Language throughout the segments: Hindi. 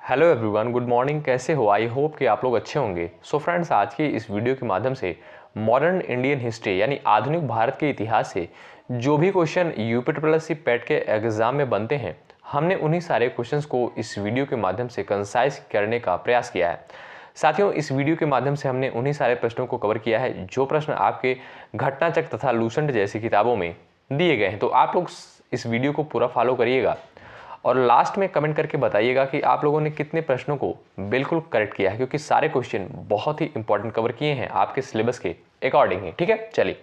Hello everyone, good morning. कैसे हो? आई होप कि आप लोग अच्छे होंगे। सो फ्रेंड्स, आज की इस वीडियो के माध्यम से मॉडर्न इंडियन हिस्ट्री यानी आधुनिक भारत के इतिहास से जो भी क्वेश्चन यूपी पेट के एग्जाम में बनते हैं, हमने उन्हीं सारे क्वेश्चंस को इस वीडियो के माध्यम से कंसाइज करने का प्रयास किया है। साथियों, इस वीडियो के माध्यम से हमने उन्हीं सारे प्रश्नों को कवर किया है जो प्रश्न आपके घटनाचक्र तथा लूसेंट जैसी किताबों में दिए गए हैं। तो आप लोग इस वीडियो को पूरा फॉलो करिएगा और लास्ट में कमेंट करके बताइएगा कि आप लोगों ने कितने प्रश्नों को बिल्कुल करेक्ट किया है, क्योंकि सारे क्वेश्चन बहुत ही इंपॉर्टेंट कवर किए हैं आपके सिलेबस के अकॉर्डिंग ही। ठीक है, चलिए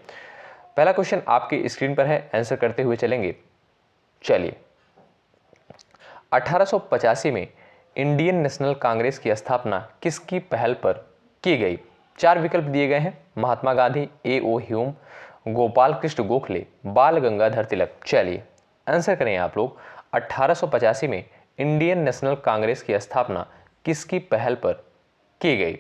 पहला क्वेश्चन आपकी स्क्रीन पर है, आंसर करते हुए चलेंगे। चलिए, 1885 में इंडियन नेशनल कांग्रेस की स्थापना किसकी पहल पर की गई? चार विकल्प दिए गए हैं: महात्मा गांधी, A.O. ह्यूम, गोपाल कृष्ण गोखले, बाल गंगाधर तिलक। चलिए आंसर करें आप लोग। 1885 में इंडियन नेशनल कांग्रेस की स्थापना किसकी पहल पर की गई?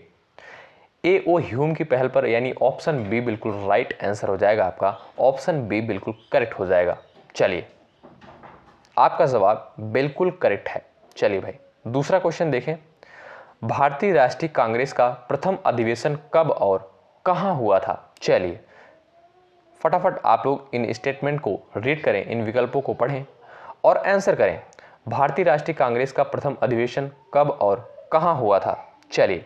A.O. ह्यूम की पहल पर, यानी ऑप्शन बी बिल्कुल राइट आंसर हो जाएगा आपका। ऑप्शन बी बिल्कुल करेक्ट हो जाएगा। चलिए, आपका जवाब बिल्कुल करेक्ट है। चलिए भाई, दूसरा क्वेश्चन देखें। भारतीय राष्ट्रीय कांग्रेस का प्रथम अधिवेशन कब और कहां हुआ था? चलिए फटाफट आप लोग इन स्टेटमेंट को रीड करें, इन विकल्पों को पढ़ें और आंसर करें। भारतीय राष्ट्रीय कांग्रेस का प्रथम अधिवेशन कब और कहां हुआ था? चलिए,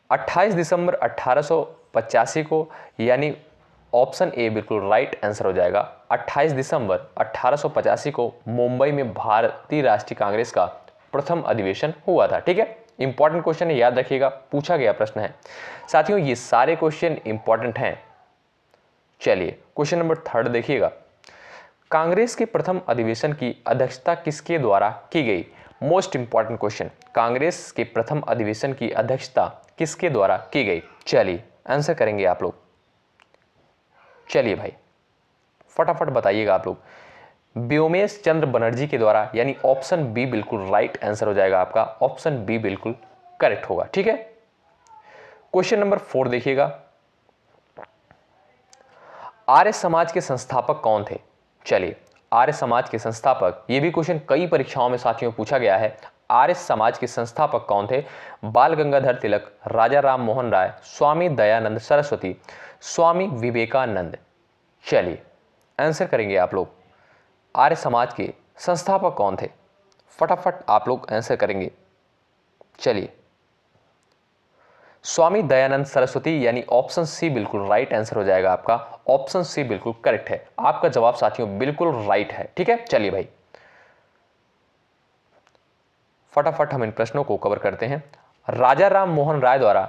28 दिसंबर 1885 को, यानी ऑप्शन ए बिल्कुल राइट आंसर हो जाएगा। 28 दिसंबर 1885 को मुंबई में भारतीय राष्ट्रीय कांग्रेस का प्रथम अधिवेशन हुआ था। ठीक है, इंपॉर्टेंट क्वेश्चन है, याद रखिएगा, पूछा गया प्रश्न है। साथियों, ये सारे क्वेश्चन इंपॉर्टेंट हैं। चलिए क्वेश्चन नंबर 3 देखिएगा। कांग्रेस के प्रथम अधिवेशन की अध्यक्षता किसके द्वारा की गई? मोस्ट इंपॉर्टेंट क्वेश्चन, कांग्रेस के प्रथम अधिवेशन की अध्यक्षता किसके द्वारा की गई? चलिए आंसर करेंगे आप लोग। चलिए भाई फटाफट बताइएगा आप लोग। व्योमेश चंद्र बनर्जी के द्वारा, यानी ऑप्शन बी बिल्कुल राइट आंसर हो जाएगा आपका। ऑप्शन बी बिल्कुल करेक्ट होगा। ठीक है, क्वेश्चन नंबर 4 देखिएगा। आर्य समाज के संस्थापक कौन थे? चलिए, आर्य समाज के संस्थापक, ये भी क्वेश्चन कई परीक्षाओं में साथियों पूछा गया है। आर्य समाज के संस्थापक कौन थे? बाल गंगाधर तिलक, राजा राम मोहन राय, स्वामी दयानंद सरस्वती, स्वामी विवेकानंद। चलिए आंसर करेंगे आप लोग। आर्य समाज के संस्थापक कौन थे? फटाफट आप लोग आंसर करेंगे। चलिए, स्वामी दयानंद सरस्वती, यानी ऑप्शन सी बिल्कुल राइट आंसर हो जाएगा आपका। ऑप्शन सी बिल्कुल करेक्ट है। आपका जवाब साथियों बिल्कुल राइट है। ठीक है, चलिए भाई फटाफट हम इन प्रश्नों को कवर करते हैं। राजा राम मोहन राय द्वारा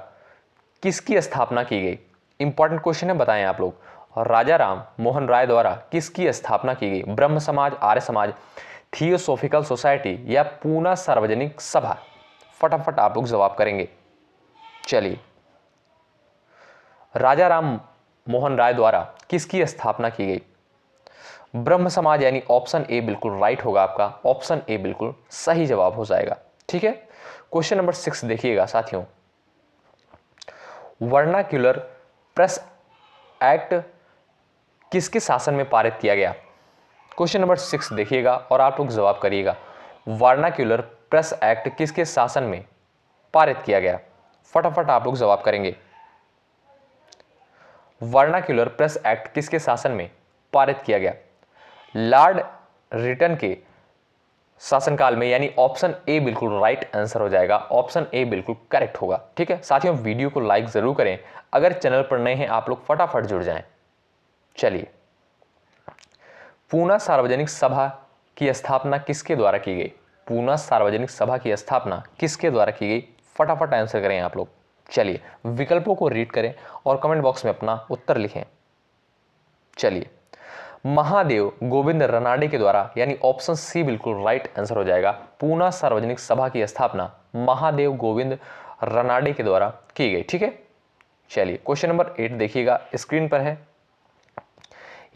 किसकी स्थापना की गई? इंपॉर्टेंट क्वेश्चन है, बताएं आप लोग। राजा राम मोहन राय द्वारा किसकी स्थापना की गई? ब्रह्म समाज, आर्य समाज, थियोसॉफिकल सोसाइटी या पूना सार्वजनिक सभा? फटाफट आप लोग जवाब करेंगे। चलिए, राजा राम मोहन राय द्वारा किसकी स्थापना की गई? ब्रह्म समाज, यानी ऑप्शन ए बिल्कुल राइट होगा आपका। ऑप्शन ए बिल्कुल सही जवाब हो जाएगा। ठीक है, क्वेश्चन नंबर 6 देखिएगा साथियों। वर्नाक्यूलर प्रेस एक्ट किसके शासन में पारित किया गया? क्वेश्चन नंबर 6 देखिएगा और आप लोग जवाब करिएगा। वर्नाक्यूलर प्रेस एक्ट किसके शासन में पारित किया गया? फटाफट आप लोग जवाब करेंगे। वर्नाक्यूलर प्रेस एक्ट किसके शासन में पारित किया गया? लॉर्ड रिटन के शासनकाल में, यानी ऑप्शन ए बिल्कुल राइट आंसर हो जाएगा। ऑप्शन ए बिल्कुल करेक्ट होगा। ठीक है साथियों, वीडियो को लाइक जरूर करें। अगर चैनल पर नए हैं आप लोग फटाफट जुड़ जाएं। चलिए, पूना सार्वजनिक सभा की स्थापना किसके द्वारा की गई? पूना सार्वजनिक सभा की स्थापना किसके द्वारा की गई? फटाफट आंसर करें आप लोग। चलिए, विकल्पों को रीड करें और कमेंट बॉक्स में अपना उत्तर लिखें। चलिए, महादेव गोविंद रनाडे के द्वारा, यानी ऑप्शन सी बिल्कुल राइट आंसर हो जाएगा। पूना सार्वजनिक सभा की स्थापना महादेव गोविंद रनाडे के द्वारा की गई। ठीक है, चलिए क्वेश्चन नंबर 8 देखिएगा, स्क्रीन पर है।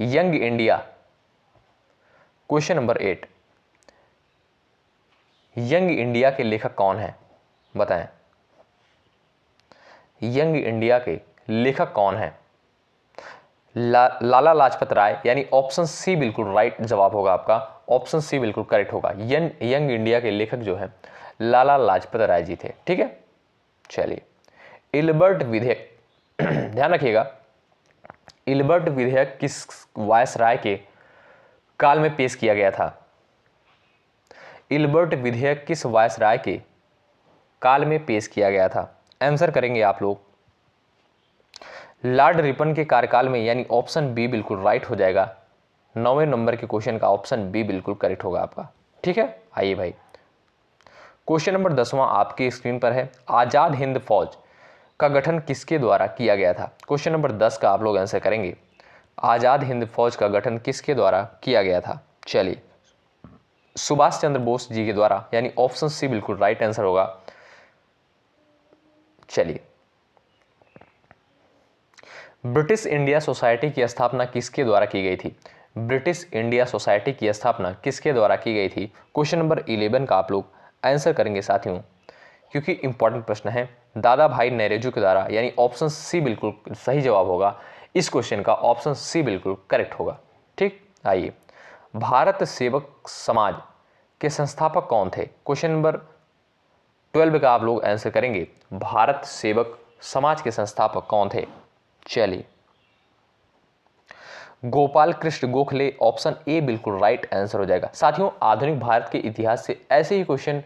Young India, question number 8, young India के लेखक कौन है? बताएं, यंग इंडिया के लेखक कौन है? लाला लाजपत राय, यानी ऑप्शन सी बिल्कुल राइट जवाब होगा आपका। ऑप्शन सी बिल्कुल करेक्ट होगा। यंग इंडिया के लेखक जो है लाला लाजपत राय जी थे। ठीक है, चलिए इल्बर्ट विधेयक ध्यान रखिएगा, इल्बर्ट विधेयक किस वायसराय के काल में पेश किया गया था? इल्बर्ट विधेयक किस वायसराय के काल में पेश किया गया था? आंसर करेंगे आप लोग लॉर्ड रिपन के कार्यकाल में, यानी ऑप्शन बी बिल्कुल राइट हो जाएगा। 9वें नंबर के क्वेश्चन का ऑप्शन बी बिल्कुल करेक्ट होगा आपका। ठीक है, आइए भाई क्वेश्चन नंबर 10वां आपकी स्क्रीन पर है, आजाद हिंद फौज का गठन किसके द्वारा किया गया था? क्वेश्चन नंबर 10 का आप लोग आंसर करेंगे, आजाद हिंद फौज का गठन किसके द्वारा किया गया था? चलिए सुभाष चंद्र बोस जी के द्वारा, यानी ऑप्शन सी बिल्कुल राइट आंसर होगा। चलिए ब्रिटिश इंडिया सोसाइटी की स्थापना किसके द्वारा की गई थी? ब्रिटिश इंडिया सोसाइटी की स्थापना किसके द्वारा की गई थी? क्वेश्चन नंबर 11 का आप लोग आंसर करेंगे साथियों, क्योंकि इंपॉर्टेंट प्रश्न है। दादा भाई नौरोजी के द्वारा, यानी ऑप्शन सी बिल्कुल सही जवाब होगा। इस क्वेश्चन का ऑप्शन सी बिल्कुल करेक्ट होगा। ठीक, आइए भारत सेवक समाज के संस्थापक कौन थे? क्वेश्चन नंबर 12 का आप लोग आंसर करेंगे, भारत सेवक समाज के संस्थापक कौन थे? चलिए गोपाल कृष्ण गोखले, ऑप्शन ए बिल्कुल राइट आंसर हो जाएगा। साथियों आधुनिक भारत के इतिहास से ऐसे ही क्वेश्चन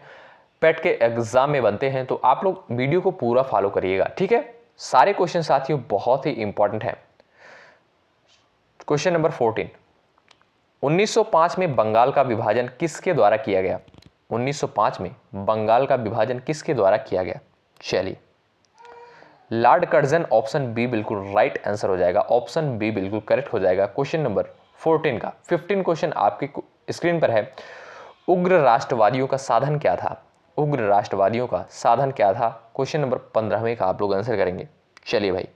पेट के एग्जाम में बनते हैं, तो आप लोग वीडियो को पूरा फॉलो करिएगा। ठीक है, सारे क्वेश्चन साथियों बहुत ही इंपॉर्टेंट हैं। क्वेश्चन नंबर 14, 1905 में बंगाल का विभाजन किसके द्वारा किया गया? 1905 में बंगाल का विभाजन किसके द्वारा किया गया? चलिए लॉर्ड कर्जन, ऑप्शन बी बिल्कुल राइट आंसर हो जाएगा। ऑप्शन बी बिल्कुल करेक्ट हो जाएगा। क्वेश्चन नंबर 14 का 15 क्वेश्चन आपकी स्क्रीन पर है, उग्र राष्ट्रवादियों का साधन क्या था? उग्र राष्ट्रवादियों का साधन क्या था? क्वेश्चन नंबर 15वें का आप लोग आंसर करेंगे। चलिए भाई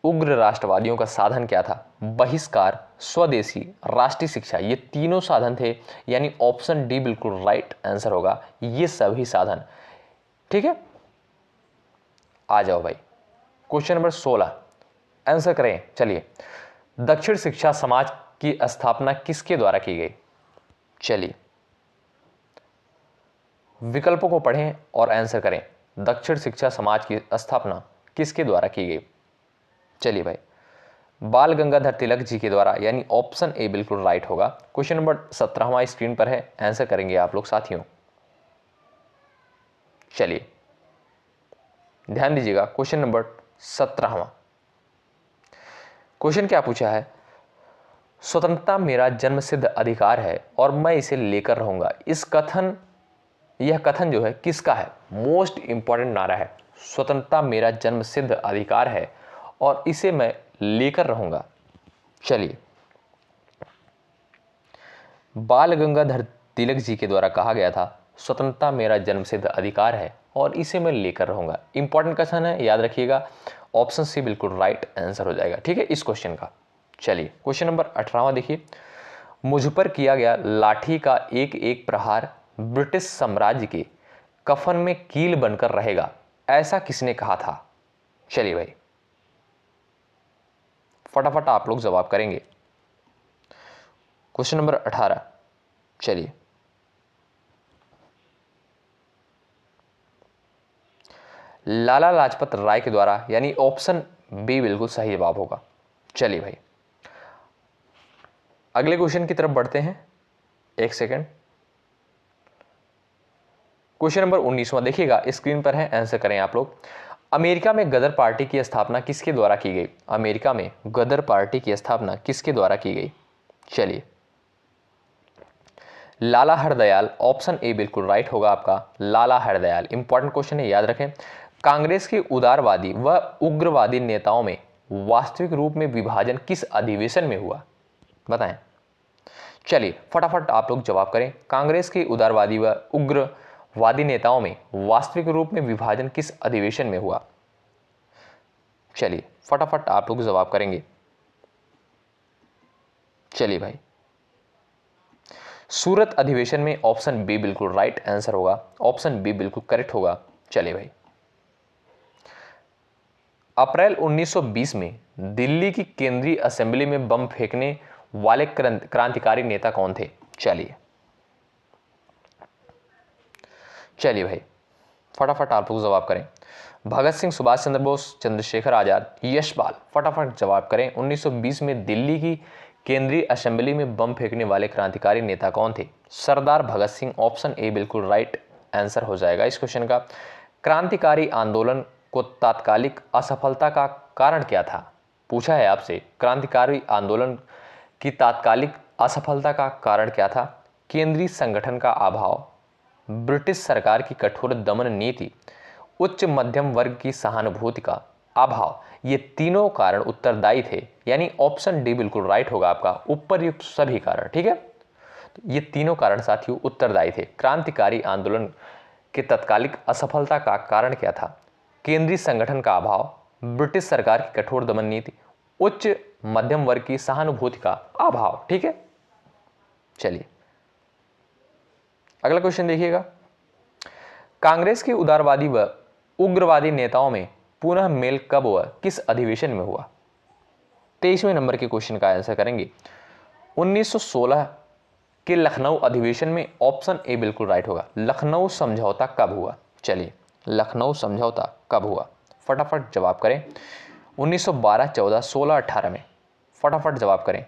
उग्र राष्ट्रवादियों का साधन क्या था? बहिष्कार, स्वदेशी, राष्ट्रीय शिक्षा, ये तीनों साधन थे, यानी ऑप्शन डी बिल्कुल राइट आंसर होगा, ये सभी साधन। ठीक है, आ जाओ भाई क्वेश्चन नंबर 16 आंसर करें। चलिए दक्षिण शिक्षा समाज की स्थापना किसके द्वारा की गई? चलिए विकल्पों को पढ़ें और आंसर करें, दक्षिण शिक्षा समाज की स्थापना किसके द्वारा की गई? चलिए भाई बाल गंगाधर तिलक जी के द्वारा, यानी ऑप्शन ए बिल्कुल राइट होगा। क्वेश्चन नंबर 17वां स्क्रीन पर है, आंसर करेंगे आप लोग साथियों। चलिए ध्यान दीजिएगा, क्वेश्चन नंबर 17वां क्वेश्चन क्या पूछा है? स्वतंत्रता मेरा जन्मसिद्ध अधिकार है और मैं इसे लेकर रहूंगा। यह कथन जो है किसका है? मोस्ट इंपॉर्टेंट नारा है, स्वतंत्रता मेरा जन्मसिद्ध अधिकार है और इसे मैं लेकर रहूंगा। चलिए बाल गंगाधर तिलक जी के द्वारा कहा गया था, स्वतंत्रता मेरा जन्मसिद्ध अधिकार है और इसे मैं लेकर रहूंगा। इंपॉर्टेंट क्वेश्चन है, याद रखिएगा, ऑप्शन सी बिल्कुल राइट आंसर हो जाएगा। ठीक है इस क्वेश्चन का। चलिए क्वेश्चन नंबर 18वां देखिए, मुझ पर किया गया लाठी का एक एक प्रहार ब्रिटिश साम्राज्य के कफन में कील बनकर रहेगा, ऐसा किसने कहा था? चलिए भाई फटाफट आप लोग जवाब करेंगे। क्वेश्चन नंबर 18, चलिए लाला लाजपत राय के द्वारा, यानी ऑप्शन बी बिल्कुल सही जवाब होगा। चलिए भाई अगले क्वेश्चन की तरफ बढ़ते हैं, एक सेकेंड। क्वेश्चन नंबर 19वां देखिएगा, स्क्रीन पर है, आंसर करें आप लोग। अमेरिका में गदर पार्टी की स्थापना किसके द्वारा की गई? अमेरिका में गदर पार्टी की स्थापना किसके द्वारा की गई? चलिए लाला हरदयाल, ऑप्शन ए बिल्कुल राइट होगा आपका, लाला हरदयाल। इंपॉर्टेंट क्वेश्चन है, याद रखें। कांग्रेस के उदारवादी व उग्रवादी नेताओं में वास्तविक रूप में विभाजन किस अधिवेशन में हुआ? बताएं। चलिए फटाफट आप लोग जवाब करें, कांग्रेस के उदारवादी व उग्रवादी नेताओं में वास्तविक रूप में विभाजन किस अधिवेशन में हुआ? चलिए फटाफट आप लोग जवाब करेंगे। चलिए भाई सूरत अधिवेशन में, ऑप्शन बी बिल्कुल राइट आंसर होगा, ऑप्शन बी बिल्कुल करेक्ट होगा। चलिए भाई अप्रैल 1920 में दिल्ली की केंद्रीय असेंबली में बम फेंकने वाले क्रांतिकारी नेता कौन थे? चलिए चलिए भाई फटाफट आप लोग जवाब करें। भगत सिंह, सुभाष चंद्र बोस, चंद्रशेखर आजाद, यशपाल, फटाफट जवाब करें। 1920 में दिल्ली की केंद्रीय असेंबली में बम फेंकने वाले क्रांतिकारी नेता कौन थे? सरदार भगत सिंह। ऑप्शन ए बिल्कुल राइट आंसर हो जाएगा इस क्वेश्चन का। क्रांतिकारी आंदोलन को तात्कालिक असफलता का कारण क्या था? पूछा है आपसे, क्रांतिकारी आंदोलन की तात्कालिक असफलता का कारण क्या था? केंद्रीय संगठन का अभाव, ब्रिटिश सरकार की कठोर दमन नीति, उच्च मध्यम वर्ग की सहानुभूति का अभाव, ये तीनों कारण उत्तरदायी थे। यानी ऑप्शन डी बिल्कुल राइट होगा आपका, उपरयुक्त सभी कारण। ठीक है, तो ये तीनों कारण साथियों उत्तरदायी थे। क्रांतिकारी आंदोलन के तात्कालिक असफलता का कारण क्या था? केंद्रीय संगठन का अभाव, ब्रिटिश सरकार की कठोर दमन नीति, उच्च मध्यम वर्ग की सहानुभूति का अभाव। ठीक है, चलिए अगला क्वेश्चन देखिएगा। कांग्रेस के उदारवादी व उग्रवादी नेताओं में पुनः मेल कब हुआ, किस अधिवेशन में हुआ? 23वें नंबर के क्वेश्चन का आंसर करेंगे 1916 के लखनऊ अधिवेशन में। ऑप्शन ए बिल्कुल राइट होगा। लखनऊ समझौता कब हुआ? चलिए लखनऊ समझौता कब हुआ, फटाफट जवाब करें। 1912, 14, 16, 18 में, फटाफट जवाब करें।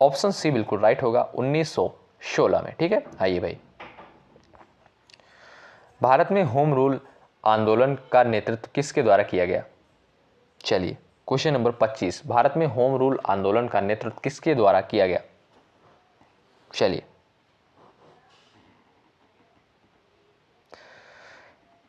ऑप्शन सी बिल्कुल राइट होगा, 1916 में। ठीक है, आइए भाई। भारत में होम रूल आंदोलन का नेतृत्व किसके द्वारा किया गया? चलिए क्वेश्चन नंबर 25, भारत में होम रूल आंदोलन का नेतृत्व किसके द्वारा किया गया? चलिए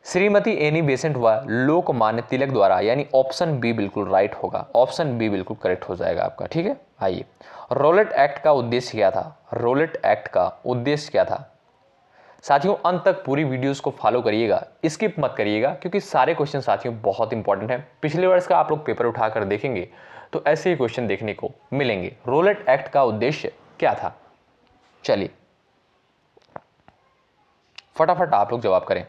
श्रीमती एनी बेसेंट व लोकमान्य तिलक द्वारा, यानी ऑप्शन बी बिल्कुल राइट होगा। ऑप्शन बी बिल्कुल करेक्ट हो जाएगा आपका। ठीक है, आइए। रोलेट एक्ट का उद्देश्य क्या था? रोलेट एक्ट का उद्देश्य क्या था? साथियों अंत तक पूरी वीडियोस को फॉलो करिएगा, स्किप मत करिएगा, क्योंकि सारे क्वेश्चन साथियों बहुत इंपॉर्टेंट हैं। पिछले वर्ष का आप लोग पेपर उठाकर देखेंगे तो ऐसे ही क्वेश्चन देखने को मिलेंगे। रोलेट एक्ट का उद्देश्य क्या था? चलिए फटाफट आप लोग जवाब करें।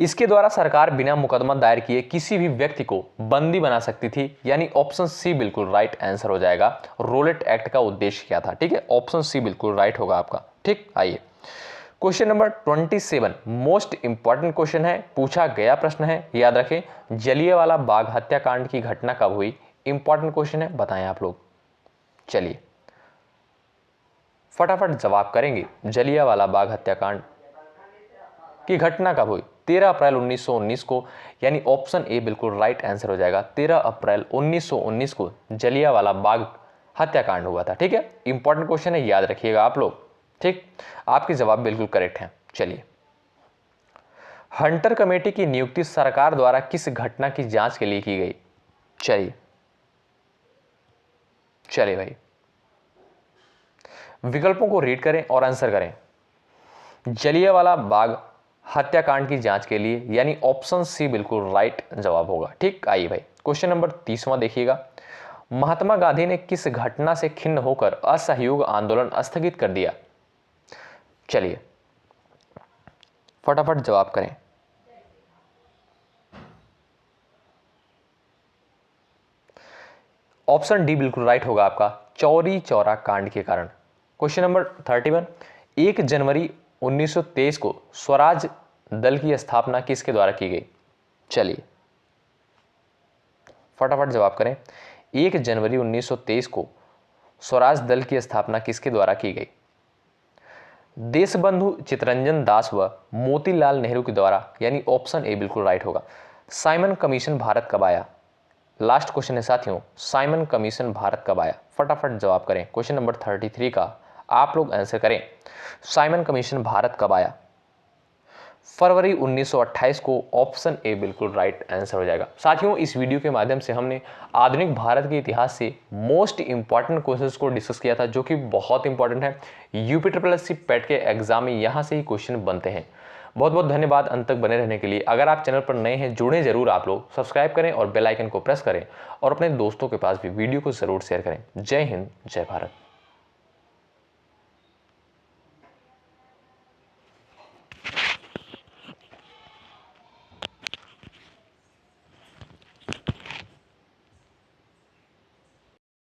इसके द्वारा सरकार बिना मुकदमा दायर किए किसी भी व्यक्ति को बंदी बना सकती थी, यानी ऑप्शन सी बिल्कुल राइट आंसर हो जाएगा। रोलेट एक्ट का उद्देश्य क्या था? ठीक है, ऑप्शन सी बिल्कुल राइट होगा आपका। ठीक, आइए question number 27 most important question है, पूछा गया प्रश्न है, याद रखें। जलियांवाला बाग हत्याकांड की घटना कब हुई? इंपॉर्टेंट क्वेश्चन है, बताएं आप लोग। चलिए फटाफट जवाब करेंगे। जलियांवाला बाग हत्याकांड की घटना कब हुई? 13 अप्रैल 1919 को, यानी ऑप्शन ए बिल्कुल राइट आंसर हो जाएगा। 13 अप्रैल 1919 को जलियांवाला बाग हत्याकांड हुआ था। ठीक है, इंपॉर्टेंट क्वेश्चन है, याद रखिएगा आप लोग। ठीक, आपके जवाब बिल्कुल करेक्ट हैं। चलिए हंटर कमेटी की नियुक्ति सरकार द्वारा किस घटना की जांच के लिए की गई? चलिए भाई विकल्पों को रीड करें और आंसर करें। जलियांवाला बाग हत्याकांड की जांच के लिए, यानी ऑप्शन सी बिल्कुल राइट जवाब होगा। ठीक, आइए भाई क्वेश्चन नंबर 30वां देखिएगा। महात्मा गांधी ने किस घटना से खिन्न होकर असहयोग आंदोलन स्थगित कर दिया? चलिए फटाफट जवाब करें। ऑप्शन डी बिल्कुल राइट होगा आपका, चौरी चौरा कांड के कारण। क्वेश्चन नंबर 31, 1 जनवरी 1923 को स्वराज दल की स्थापना किसके द्वारा की गई? चलिए फटाफट जवाब करें। 1 जनवरी 1923 को स्वराज दल की स्थापना किसके द्वारा की गई? देशबंधु चित्तरंजन दास व मोतीलाल नेहरू के द्वारा, यानी ऑप्शन ए बिल्कुल राइट होगा। साइमन कमीशन भारत कब आया? लास्ट क्वेश्चन है साथियों, साइमन कमीशन भारत कब आया? फटाफट जवाब करें। क्वेश्चन नंबर 33 का आप लोग आंसर करें। साइमन कमीशन भारत कब आया? फरवरी 1928 को, ऑप्शन ए बिल्कुल राइट आंसर हो जाएगा। साथियों इस वीडियो के माध्यम से हमने आधुनिक भारत के इतिहास से मोस्ट इंपॉर्टेंट क्वेश्चंस को डिस्कस किया था, जो कि बहुत इंपॉर्टेंट है। यूपी पेट के एग्जाम में यहाँ से ही क्वेश्चन बनते हैं। बहुत बहुत धन्यवाद अंत तक बने रहने के लिए। अगर आप चैनल पर नए हैं, जुड़ें जरूर आप लोग, सब्सक्राइब करें और बेल आइकन को प्रेस करें और अपने दोस्तों के पास भी वीडियो को जरूर शेयर करें। जय हिंद, जय भारत।